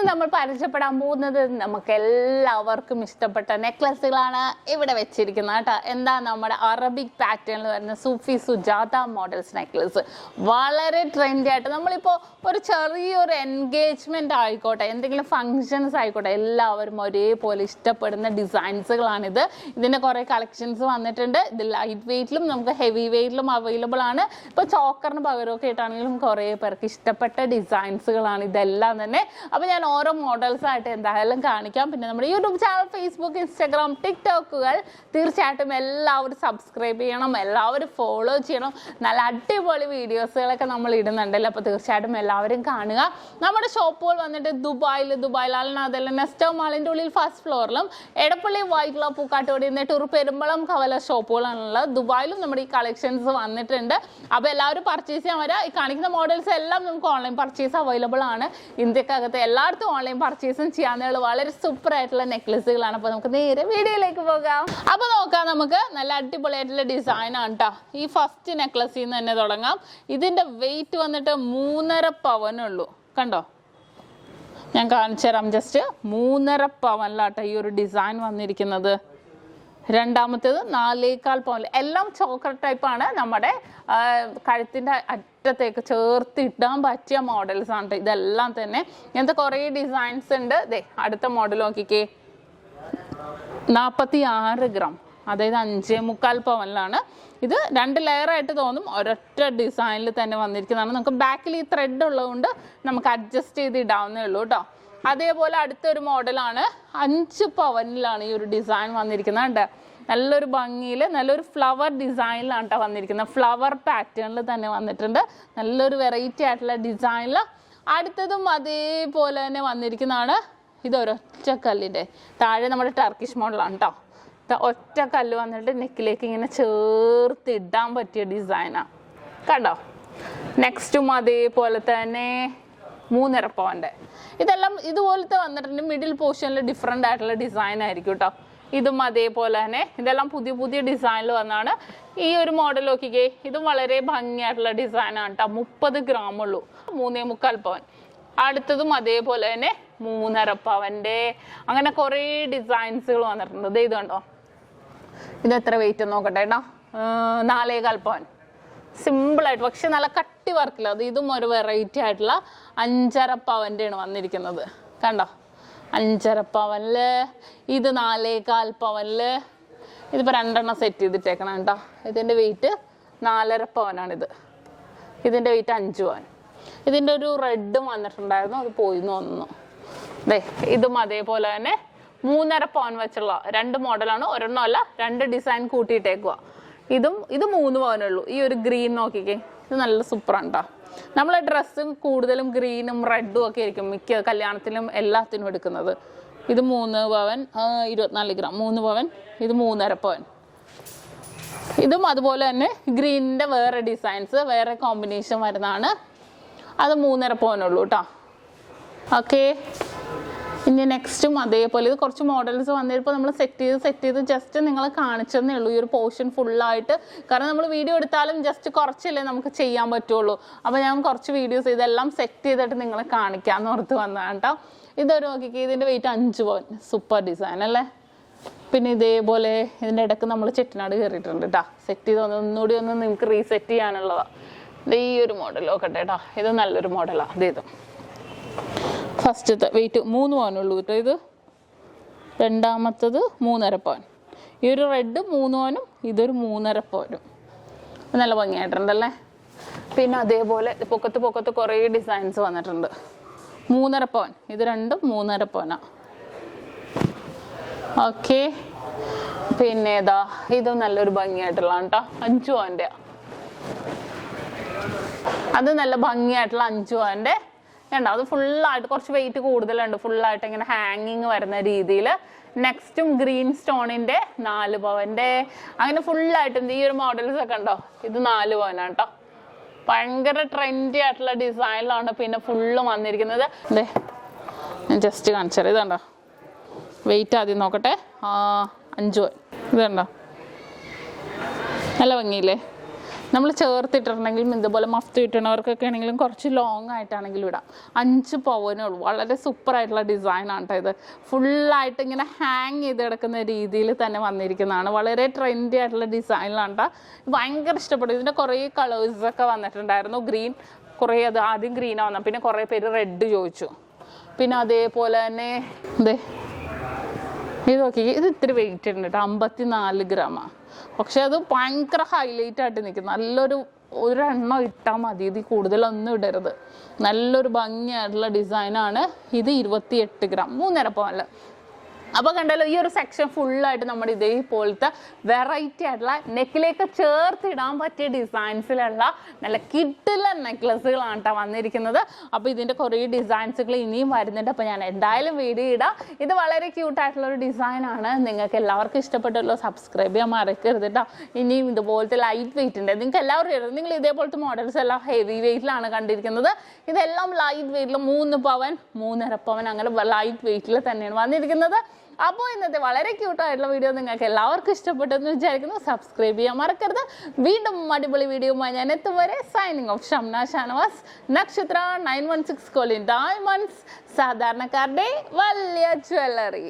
നമ്മൾ പരിചയപ്പെടാൻ പോകുന്നത് നമുക്ക് എല്ലാവർക്കും ഇഷ്ടപ്പെട്ട നെക്ലസുകളാണ് ഇവിടെ വെച്ചിരിക്കുന്നത് കേട്ടോ. എന്താ നമ്മുടെ അറബിക് പാറ്റേണിൽ വരുന്ന സൂഫി സുജാത മോഡൽസ് നെക്ലസ്. വളരെ ട്രെൻഡി ആയിട്ട് നമ്മളിപ്പോൾ ഒരു ചെറിയൊരു എൻഗേജ്മെന്റ് ആയിക്കോട്ടെ, എന്തെങ്കിലും ഫങ്ഷൻസ് ആയിക്കോട്ടെ, എല്ലാവരും ഒരേപോലെ ഇഷ്ടപ്പെടുന്ന ഡിസൈൻസുകളാണിത്. ഇതിന്റെ കുറെ കളക്ഷൻസ് വന്നിട്ടുണ്ട്. ഇത് ലൈറ്റ് വെയിറ്റിലും നമുക്ക് ഹെവി വെയിറ്റിലും അവൈലബിൾ ആണ്. ഇപ്പോൾ ചോക്കറിന് പകരമൊക്കെ ആയിട്ടാണെങ്കിലും കുറേ പേർക്ക് ഇഷ്ടപ്പെട്ട ഡിസൈൻസുകളാണ് ഇതെല്ലാം തന്നെ. അപ്പോൾ ഞാൻ ഓരോ മോഡൽസ് ആയിട്ട് എന്തായാലും കാണിക്കാം. പിന്നെ നമ്മുടെ യൂട്യൂബ് ചാനൽ, ഫേസ്ബുക്ക്, ഇൻസ്റ്റാഗ്രാം, ടിക്ടോക്കുകൾ തീർച്ചയായിട്ടും എല്ലാവരും സബ്സ്ക്രൈബ് ചെയ്യണം, എല്ലാവരും ഫോളോ ചെയ്യണം. നല്ല അടിപൊളി വീഡിയോസുകളൊക്കെ നമ്മൾ ഇടുന്നുണ്ടല്ലോ. അപ്പോൾ തീർച്ചയായിട്ടും എല്ലാവരും കാണുക. നമ്മുടെ ഷോപ്പുകൾ വന്നിട്ട് ദുബായിലാണ്, അതെല്ലാം നെസ്റ്റോ മാളിൻ്റെ ഉള്ളിൽ ഫസ്റ്റ് ഫ്ലോറിലും, എടപ്പള്ളി, വൈറ്റ്ല, പൂക്കാട്ടോടി, നെട്ടൂർ, പെരുമ്പളം, കവല ഷോപ്പുകളാണുള്ളത്. ദുബായിലും നമ്മുടെ ഈ കളക്ഷൻസ് വന്നിട്ടുണ്ട്. അപ്പോൾ എല്ലാവരും പർച്ചേസ് ചെയ്യാൻ വരാം. ഈ കാണിക്കുന്ന മോഡൽസ് എല്ലാം നമുക്ക് ഓൺലൈൻ പർച്ചേസ് അവൈലബിൾ ആണ്. ഇന്ത്യക്കകത്ത് എല്ലായിടത്തും ഓൺലൈൻ പർച്ചേസും ചെയ്യാനുള്ള വളരെ സൂപ്പർ ആയിട്ടുള്ള നെക്ലസുകളാണ്. അപ്പോൾ നമുക്ക് നേരെ വീഡിയോയിലേക്ക് പോകാം. അപ്പോൾ നോക്കാം, നമുക്ക് നല്ല അടിപൊളിയായിട്ടുള്ള ഡിസൈൻ ആണ് കേട്ടോ. ഈ ഫസ്റ്റ് നെക്ലസിൽ നിന്ന് തന്നെ തുടങ്ങാം. ഇതിന്റെ വെയിറ്റ് വന്നിട്ട് 3.5 പവനുള്ളൂ. കണ്ടോ, ഞാൻ കാണിച്ചു തരാം. ജസ്റ്റ് 3.5 പവനിലാട്ടോ ഈ ഒരു ഡിസൈൻ വന്നിരിക്കുന്നത്. രണ്ടാമത്തേത് 4.25 പവൻ. എല്ലാം ചോക്കർ ടൈപ്പാണ്. നമ്മുടെ കഴുത്തിൻ്റെ അറ്റത്തേക്ക് ചേർത്തിടാൻ പറ്റിയ മോഡൽസ് ആണ് ഇതെല്ലാം തന്നെ. ഇങ്ങനത്തെ കുറേ ഡിസൈൻസ് ഉണ്ട്. ദേ അടുത്ത മോഡൽ നോക്കിക്കേ, 46 ഗ്രാം, അതായത് 5.25 പവനിലാണ്. ഇത് 2 ലെയറായിട്ട് തോന്നും, ഒരൊറ്റ ഡിസൈനിൽ തന്നെ വന്നിരിക്കുന്നതാണ്. നമുക്ക് ബാക്കിൽ ഈ ത്രെഡ് ഉള്ളതുകൊണ്ട് നമുക്ക് അഡ്ജസ്റ്റ് ചെയ്ത് ഇടാവുന്നേ ഉള്ളൂ കേട്ടോ. അതേപോലെ അടുത്തൊരു മോഡലാണ് 5 പവനിലാണ് ഈ ഒരു ഡിസൈൻ വന്നിരിക്കുന്നത്. നല്ലൊരു ഭംഗിയിൽ നല്ലൊരു ഫ്ലവർ ഡിസൈനിലാണ് കേട്ടോ വന്നിരിക്കുന്നത്. ഫ്ലവർ പാറ്റേണിൽ തന്നെ വന്നിട്ടുണ്ട്. നല്ലൊരു വെറൈറ്റി ആയിട്ടുള്ള ഡിസൈനിൽ. അടുത്തതും അതേപോലെ തന്നെ വന്നിരിക്കുന്നതാണ്. ഇത് ഒരൊറ്റ കല്ലിൻ്റെ താഴെ നമ്മുടെ ടർക്കിഷ് മോഡലാണ് കേട്ടോ. ഒറ്റ കല്ല് വന്നിട്ട് നെക്കിലേക്ക് ഇങ്ങനെ ചേർത്തിടാൻ പറ്റിയ ഡിസൈനാണ് കണ്ടോ. നെക്സ്റ്റും അതേപോലെ തന്നെ 3.5 പവൻ്റെ. ഇതെല്ലാം ഇതുപോലത്തെ വന്നിട്ടുണ്ട്. മിഡിൽ പോർഷനിൽ ഡിഫറെൻ്റ് ആയിട്ടുള്ള ഡിസൈൻ ആയിരിക്കും കേട്ടോ. ഇതും അതേപോലെ തന്നെ. ഇതെല്ലാം പുതിയ പുതിയ ഡിസൈനിൽ വന്നാണ്. ഈ ഒരു മോഡൽ നോക്കിക്കേ, ഇതും വളരെ ഭംഗിയായിട്ടുള്ള ഡിസൈനാണ് കേട്ടോ. 30 ഗ്രാം ഉള്ളൂ, 3.25 പവൻ. അടുത്തതും അതേപോലെ തന്നെ 3.5 പവൻ്റെ. അങ്ങനെ കുറേ ഡിസൈൻസുകൾ വന്നിട്ടുണ്ട്. ഇത് കണ്ടോ, ഇത് എത്ര വെയിറ്റ് നോക്കട്ടെ കേട്ടോ. 4.25 പവൻ. സിമ്പിളായിട്ട് പക്ഷെ നല്ല കട്ടി വർക്കില്ല. അത് ഇതും ഒരു വെറൈറ്റി ആയിട്ടുള്ള 5.5 പവൻ്റെ ആണ് വന്നിരിക്കുന്നത്. കണ്ടോ, 5.5 പവനില്. ഇത് 4.25 പവനില്. ഇതിപ്പോൾ 2 സെറ്റ് ചെയ്തിട്ടേക്കണം കേട്ടോ. ഇതിൻ്റെ വെയിറ്റ് 4.5 പവനാണിത്. ഇതിൻ്റെ വെയിറ്റ് 5 പവൻ. ഇതിൻ്റെ ഒരു റെഡും വന്നിട്ടുണ്ടായിരുന്നു, അത് പോയി തോന്നുന്നു. ദേ ഇതും അതേപോലെ തന്നെ 3.5 പവൻ വെച്ചുള്ള 2 മോഡലാണ്. ഒരെണ്ണമല്ല, 2 ഡിസൈൻ കൂട്ടിയിട്ടേക്കുക. ഇത് 3 പവനുള്ളൂ. ഈ ഒരു ഗ്രീൻ നോക്കിക്കേ, ഇത് നല്ല സൂപ്പറാണ് കേട്ടോ. നമ്മളെ ഡ്രസ്സും കൂടുതലും ഗ്രീനും റെഡും ഒക്കെ ആയിരിക്കും മിക്ക കല്യാണത്തിലും എല്ലാത്തിനും എടുക്കുന്നത്. ഇത് 3 പവൻ, 24 ഗ്രാം, 3 പവൻ. ഇത് 3.5 പവൻ. ഇതും അതുപോലെ തന്നെ ഗ്രീനിൻ്റെ വേറെ ഡിസൈൻസ്, വേറെ കോമ്പിനേഷൻ വരുന്നതാണ്. അത് 3.5 പവനുള്ളൂ കേട്ടോ. ഓക്കെ, ഇനി നെക്സ്റ്റും അതേപോലെ. ഇത് കുറച്ച് മോഡൽസ് വന്നിപ്പോൾ നമ്മൾ സെറ്റ് ചെയ്ത് ജസ്റ്റ് നിങ്ങളെ കാണിച്ചെന്നേ ഉള്ളൂ ഈ ഒരു പോർഷൻ ഫുള്ളായിട്ട്. കാരണം നമ്മൾ വീഡിയോ എടുത്താലും ജസ്റ്റ് കുറച്ചല്ലേ നമുക്ക് ചെയ്യാൻ പറ്റുള്ളൂ. അപ്പോൾ ഞാൻ കുറച്ച് വീഡിയോസ് ഇതെല്ലാം സെറ്റ് ചെയ്തിട്ട് നിങ്ങളെ കാണിക്കാമെന്ന് ഓർത്ത് വന്നതാണ് കേട്ടോ. ഇതൊരു നോക്കിക്കേ, ഇതിൻ്റെ വെയിറ്റ് 5 പവൻ. സൂപ്പർ ഡിസൈൻ അല്ലേ. പിന്നെ ഇതേപോലെ ഇതിൻ്റെ ഇടയ്ക്ക് നമ്മൾ ചെട്ടിനാട് കയറിയിട്ടുണ്ട് കേട്ടോ. സെറ്റ് ചെയ്ത് ഒന്നുകൂടി ഒന്ന് നിങ്ങൾക്ക് റീസെറ്റ് ചെയ്യാനുള്ളതാണ്. ഈ ഒരു മോഡൽ നോക്കട്ടെ കേട്ടോ. ഇത് നല്ലൊരു മോഡലാണ്. ഇത് ഫസ്റ്റത്തെ വെയിറ്റ് 3 പവനുള്ളൂ കേട്ടോ. ഇത് രണ്ടാമത്തത് 3.5 പവൻ. ഈ ഒരു റെഡ് 3 പവനും ഇതൊരു 3.5 പവനും. നല്ല ഭംഗിയായിട്ടുണ്ടല്ലേ. പിന്നെ അതേപോലെ പൊക്കത്ത് കുറേ ഡിസൈൻസ് വന്നിട്ടുണ്ട്. 3.5 പവൻ. ഇത് രണ്ടും 3.5 പവനാണ്. ഓക്കെ, പിന്നെ ഏതാ, ഇത് നല്ലൊരു ഭംഗിയായിട്ടുള്ള കേട്ടോ. 5 പവൻ്റെ. അത് നല്ല ഭംഗിയായിട്ടുള്ള 5 പവൻ്റെ. വേണ്ട, അത് ഫുള്ളായിട്ട് കുറച്ച് വെയിറ്റ് കൂടുതലുണ്ട്. ഫുള്ളായിട്ട് ഇങ്ങനെ ഹാങ്ങിങ് വരുന്ന രീതിയിൽ. നെക്സ്റ്റും ഗ്രീൻ സ്റ്റോണിൻ്റെ 4 പവൻ്റെ. അങ്ങനെ ഫുള്ളായിട്ടുണ്ട്. ഈ ഒരു മോഡൽസ് ഒക്കെ ഉണ്ടോ, ഇത് 4 പവനാണ് കേട്ടോ. ഭയങ്കര ട്രെൻഡി ആയിട്ടുള്ള ഡിസൈനിലാണ് പിന്നെ ഫുള്ള് വന്നിരിക്കുന്നത്. അതെ, ഞാൻ ജസ്റ്റ് കാണിച്ചാൽ ഇത് കണ്ടോ. വെയിറ്റ് ആദ്യം നോക്കട്ടെ. 5 പവൻ. ഇത് കണ്ടോ, നല്ല ഭംഗിയില്ലേ. നമ്മൾ ചേർത്തിട്ടുണ്ടെങ്കിലും ഇതുപോലെ മഫ്ത് കിട്ടണവർക്കൊക്കെ ആണെങ്കിലും കുറച്ച് ലോങ് ആയിട്ടാണെങ്കിലും ഇടാം. 5 പവനേ ഉള്ളൂ. വളരെ സൂപ്പറായിട്ടുള്ള ഡിസൈനാണ് കേട്ടോ ഇത്. ഫുള്ളായിട്ട് ഇങ്ങനെ ഹാങ് ചെയ്ത് കിടക്കുന്ന രീതിയിൽ തന്നെ വന്നിരിക്കുന്നതാണ്. വളരെ ട്രെൻഡി ആയിട്ടുള്ള ഡിസൈനിലാണ് കേട്ടോ. ഭയങ്കര ഇഷ്ടപ്പെട്ടു. ഇതിൻ്റെ കുറേ കളേഴ്സൊക്കെ വന്നിട്ടുണ്ടായിരുന്നു. ഗ്രീൻ കുറേ, അത് ആദ്യം ഗ്രീനാണ് വന്നത്, പിന്നെ കുറേ പേര് റെഡ് ചോദിച്ചു. പിന്നെ അതേപോലെ തന്നെ ഇത് നോക്കി, ഇത് ഇത്തിരി വെയിറ്റ് ഉണ്ട് കേട്ടോ, 54 ഗ്രാമാണ്. പക്ഷെ അത് ഭയങ്കര ഹൈലൈറ്റ് ആയിട്ട് നിൽക്കും. ഒരെണ്ണം ഇട്ടാൽ മതി, ഇത് കൂടുതലൊന്നും ഇടരുത്. നല്ലൊരു ഭംഗിയായിട്ടുള്ള ഡിസൈനാണ് ഇത്. 28 ഗ്രാം, 3.5 പവനിൽ. അപ്പോൾ കണ്ടല്ലോ, ഈ ഒരു സെക്ഷൻ ഫുള്ളായിട്ട് നമ്മുടെ ഇതേപോലത്തെ വെറൈറ്റി ആയിട്ടുള്ള നെക്കിലേക്ക് ചേർത്തിടാൻ പറ്റിയ ഡിസൈൻസിലുള്ള നല്ല കിട്ടുള്ള നെക്ലസുകളാണ് കേട്ടോ വന്നിരിക്കുന്നത്. അപ്പോൾ ഇതിൻ്റെ കുറേ ഡിസൈൻസുകൾ ഇനിയും വരുന്നുണ്ട്. അപ്പോൾ ഞാൻ എന്തായാലും വീഡിയോ ഇടാം. ഇത് വളരെ ക്യൂട്ടായിട്ടുള്ളൊരു ഡിസൈനാണ്. നിങ്ങൾക്ക് എല്ലാവർക്കും ഇഷ്ടപ്പെട്ടല്ലോ. സബ്സ്ക്രൈബ് ചെയ്യാൻ മറക്കരുത് കേട്ടോ. ഇനിയും ഇതുപോലത്തെ ലൈറ്റ് വെയിറ്റ് ഉണ്ട്. നിങ്ങൾക്ക് എല്ലാവരും നിങ്ങൾ ഇതേപോലത്തെ മോഡൽസ് എല്ലാം ഹെവി വെയിറ്റിലാണ് കണ്ടിരിക്കുന്നത്. ഇതെല്ലാം ലൈറ്റ് വെയിറ്റിൽ 3 പവൻ 3.5 പവൻ അങ്ങനെ ലൈറ്റ് വെയിറ്റിൽ തന്നെയാണ് വന്നിരിക്കുന്നത്. അപ്പോൾ ഇന്നത്തെ വളരെ ക്യൂട്ടായിട്ടുള്ള വീഡിയോ നിങ്ങൾക്ക് എല്ലാവർക്കും ഇഷ്ടപ്പെട്ടെന്ന് വിചാരിക്കുന്നു. സബ്സ്ക്രൈബ് ചെയ്യാൻ മറക്കരുത്. വീണ്ടും അടിപൊളി വീഡിയോയുമായി ഞാൻ എത്തും വരെ സൈനിങ് ഓഫ്. ഷംന ഷാനവാസ്, നക്ഷത്ര 916 കോളിൻ ഡയമണ്ട്സ്, സാധാരണക്കാരുടെ വലിയ ജ്വല്ലറി.